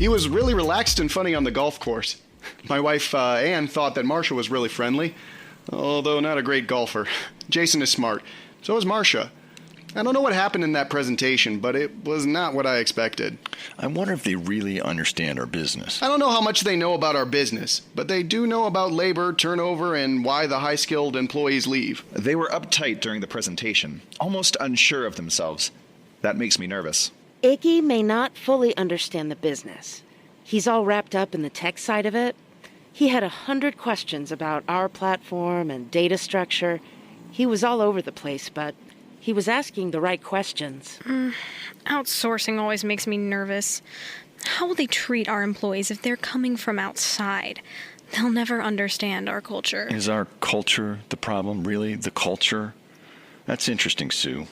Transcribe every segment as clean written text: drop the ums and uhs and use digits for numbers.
He was really relaxed and funny on the golf course. My wife, Ann, thought that Marcia was really friendly, although not a great golfer. Jason is smart. So is Marcia. I don't know what happened in that presentation, but it was not what I expected. I wonder if they really understand our business. I don't know how much they know about our business, but they do know about labor, turnover, and why the high-skilled employees leave. They were uptight during the presentation, almost unsure of themselves. That makes me nervous. Iggy may not fully understand the business. He's all wrapped up in the tech side of it. He had 100 questions about our platform and data structure. He was all over the place, but he was asking the right questions. Outsourcing always makes me nervous. How will they treat our employees if they're coming from outside? They'll never understand our culture. Is our culture the problem, really? The culture? That's interesting, Sue.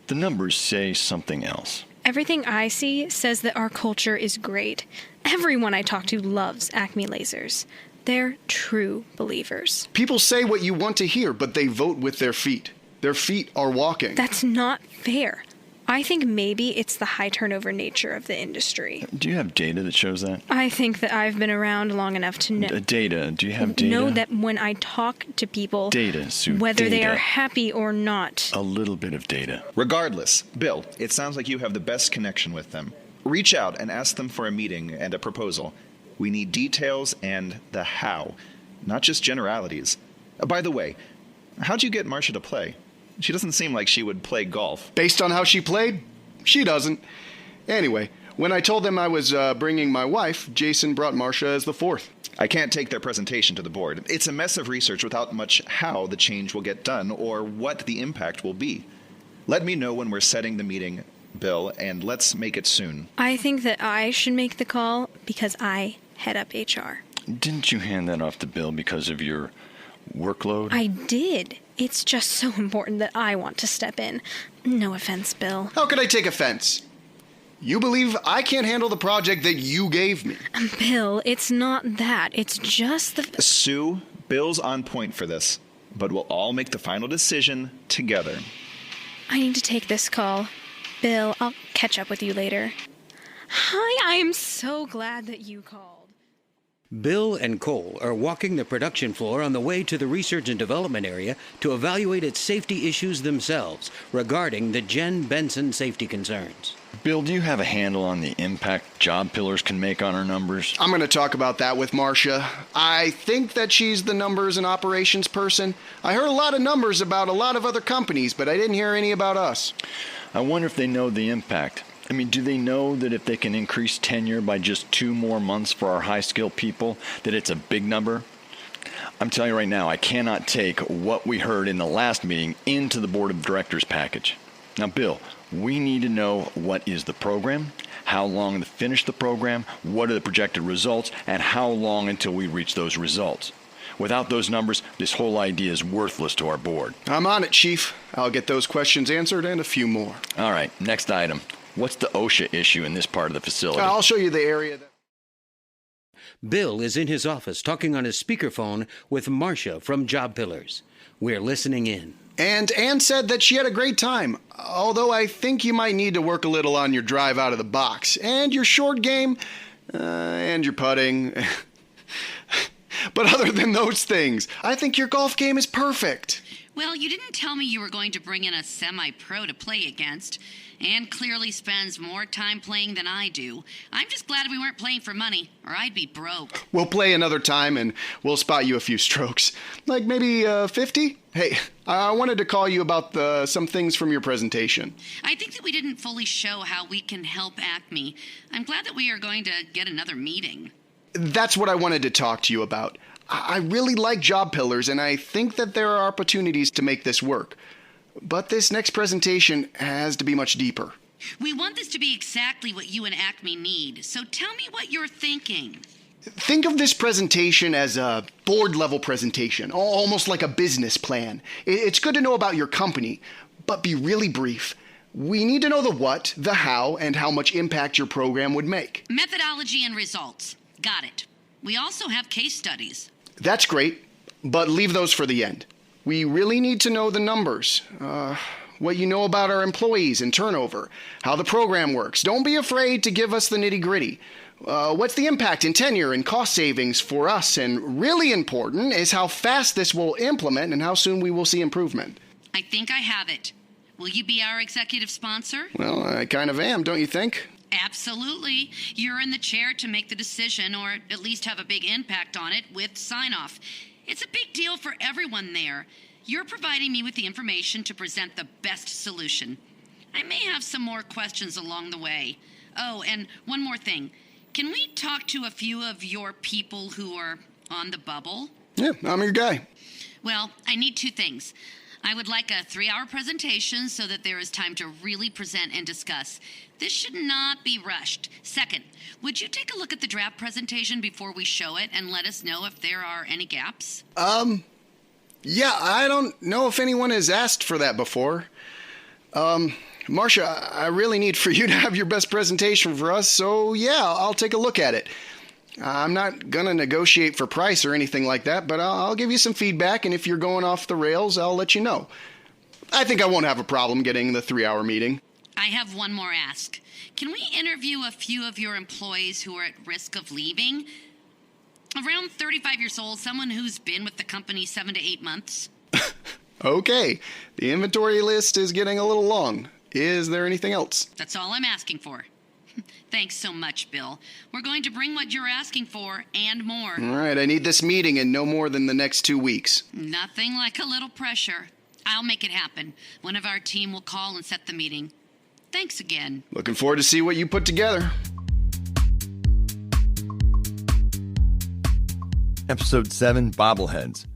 The numbers say something else. Everything I see says that our culture is great. Everyone I talk to loves Acme lasers. They're true believers. People say what you want to hear, but they vote with their feet. Their feet are walking. That's not fair. I think maybe it's the high turnover nature of the industry. Do you have data that shows that? I think that I've been around long enough to know. Data. Do you have data? Know that when I talk to people, data, Sue, whether data. they are happy or not. A little bit of data. Regardless, Bill, it sounds like you have the best connection with them. Reach out and ask them for a meeting and a proposal. We need details and the how, not just generalities. By the way, how'd you get Marcia to play? She doesn't seem like she would play golf. Based on how she played, she doesn't. Anyway, when I told them I was bringing my wife, Jason brought Marcia as the fourth. I can't take their presentation to the board. It's a mess of research without much how the change will get done or what the impact will be. Let me know when we're setting the meeting, Bill, and let's make it soon. I think that I should make the call because I head up HR. Didn't you hand that off to Bill because of your workload? I did. It's just so important that I want to step in. No offense, Bill. How could I take offense? You believe I can't handle the project that you gave me. Bill, it's not that. It's just the... Sue, Bill's on point for this, but we'll all make the final decision together. I need to take this call. Bill, I'll catch up with you later. Hi, I am so glad that you called. Bill and Cole are walking the production floor on the way to the research and development area to evaluate its safety issues themselves regarding the Jen Benson safety concerns. Bill, do you have a handle on the impact job pillars can make on our numbers? I'm going to talk about that with Marcia. I think that she's the numbers and operations person. I heard a lot of numbers about a lot of other companies, but I didn't hear any about us. I wonder if they know the impact. I mean, do they know that if they can increase tenure by just 2 more months for our high-skilled people, that it's a big number? I'm telling you right now, I cannot take what we heard in the last meeting into the board of directors package. Now, Bill, we need to know what is the program, how long to finish the program, what are the projected results, and how long until we reach those results. Without those numbers, this whole idea is worthless to our board. I'm on it, Chief. I'll get those questions answered and a few more. All right, next item. What's the OSHA issue in this part of the facility? I'll show you the area. Bill is in his office talking on his speakerphone with Marcia from Job Pillars. We're listening in. And Ann said that she had a great time, although I think you might need to work a little on your drive out of the box, and your short game, and your putting. But other than those things, I think your golf game is perfect. Well, you didn't tell me you were going to bring in a semi-pro to play against. Ann clearly spends more time playing than I do. I'm just glad we weren't playing for money, or I'd be broke. We'll play another time, and we'll spot you a few strokes. Like maybe 50? Hey, I wanted to call you about some things from your presentation. I think that we didn't fully show how we can help Acme. I'm glad that we are going to get another meeting. That's what I wanted to talk to you about. I really like Job Pillars, and I think that there are opportunities to make this work. But this next presentation has to be much deeper. We want this to be exactly what you and Acme need, so tell me what you're thinking. Think of this presentation as a board-level presentation, almost like a business plan. It's good to know about your company, but be really brief. We need to know the what, the how, and how much impact your program would make. Methodology and results. Got it. We also have case studies. That's great, but leave those for the end. We really need to know the numbers. what you know about our employees and turnover, how the program works. Don't be afraid to give us the nitty-gritty. What's the impact in tenure and cost savings for us? And really important is how fast this will implement and how soon we will see improvement. I think I have it. Will you be our executive sponsor? Well, I kind of am, don't you think? Absolutely. You're in the chair to make the decision, or at least have a big impact on it with sign-off. It's a big deal for everyone there. You're providing me with the information to present the best solution. I may have some more questions along the way. Oh, and one more thing. Can we talk to a few of your people who are on the bubble? Yeah, I'm your guy. Well, I need two things. I would like a 3-hour presentation so that there is time to really present and discuss. This should not be rushed. Second, would you take a look at the draft presentation before we show it and let us know if there are any gaps? Yeah, I don't know if anyone has asked for that before. Marcia, I really need for you to have your best presentation for us, so yeah, I'll take a look at it. I'm not gonna negotiate for price or anything like that, but I'll give you some feedback, and if you're going off the rails, I'll let you know. I think I won't have a problem getting the 3-hour meeting. I have one more ask. Can we interview a few of your employees who are at risk of leaving? Around 35 years old, someone who's been with the company 7 to 8 months. Okay, the inventory list is getting a little long. Is there anything else? That's all I'm asking for. Thanks so much, Bill. We're going to bring what you're asking for and more. All right, I need this meeting in no more than the next 2 weeks. Nothing like a little pressure. I'll make it happen. One of our team will call and set the meeting. Thanks again. Looking forward to see what you put together. Episode 7, Bobbleheads.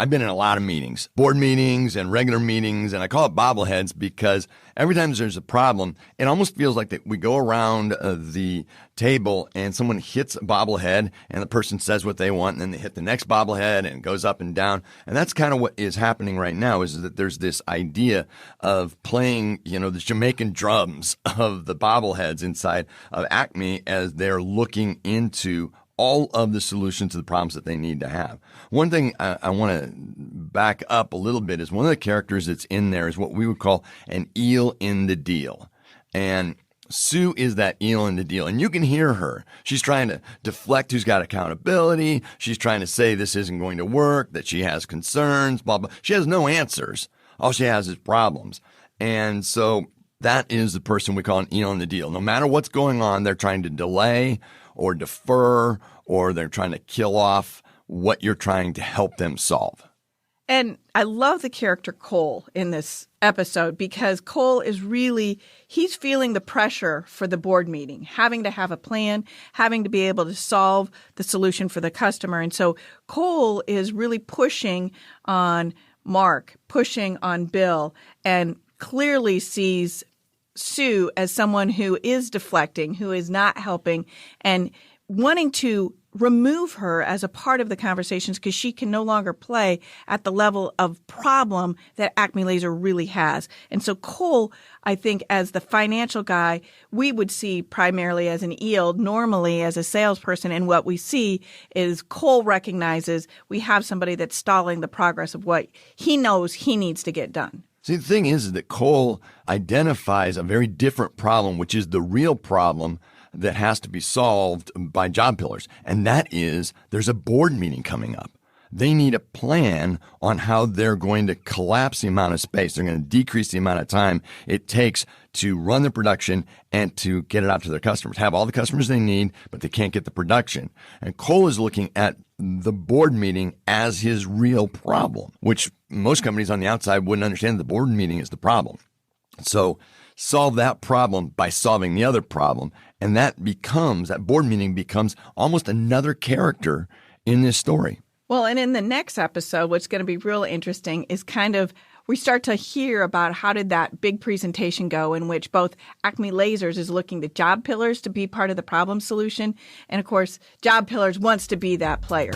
I've been in a lot of meetings, board meetings and regular meetings, and I call it bobbleheads because every time there's a problem, it almost feels like that we go around the table and someone hits a bobblehead and the person says what they want, and then they hit the next bobblehead and it goes up and down. And that's kind of what is happening right now, is that there's this idea of playing, the Jamaican drums of the bobbleheads inside of Acme as they're looking into all of the solutions to the problems that they need to have. One thing I want to back up a little bit is one of the characters that's in there is what we would call an eel in the deal. And Sue is that eel in the deal. And you can hear her. She's trying to deflect who's got accountability. She's trying to say this isn't going to work, that she has concerns, blah, blah. She has no answers. All she has is problems. And so that is the person we call an eel in the deal. No matter what's going on, they're trying to delay or defer, or they're trying to kill off what you're trying to help them solve. And I love the character Cole in this episode because Cole is he's feeling the pressure for the board meeting, having to have a plan, having to be able to solve the solution for the customer. And so Cole is really pushing on Mark, pushing on Bill, and clearly sees Sue as someone who is deflecting, who is not helping, and wanting to remove her as a part of the conversations because she can no longer play at the level of problem that Acme Laser really has. And so Cole, I think, as the financial guy, we would see primarily as an eel, normally as a salesperson. And what we see is Cole recognizes we have somebody that's stalling the progress of what he knows he needs to get done. See, the thing is that Cole identifies a very different problem, which is the real problem that has to be solved by job pillars. And that is there's a board meeting coming up. They need a plan on how they're going to collapse the amount of space. They're going to decrease the amount of time it takes to run the production and to get it out to their customers. Have all the customers they need, but they can't get the production. And Cole is looking at the board meeting as his real problem, which most companies on the outside wouldn't understand. The board meeting is the problem. So solve that problem by solving the other problem. And that board meeting becomes almost another character in this story. Well, and in the next episode, what's going to be real interesting is we start to hear about how did that big presentation go in which both Acme Lasers is looking to job pillars to be part of the problem solution. And of course, job pillars wants to be that player.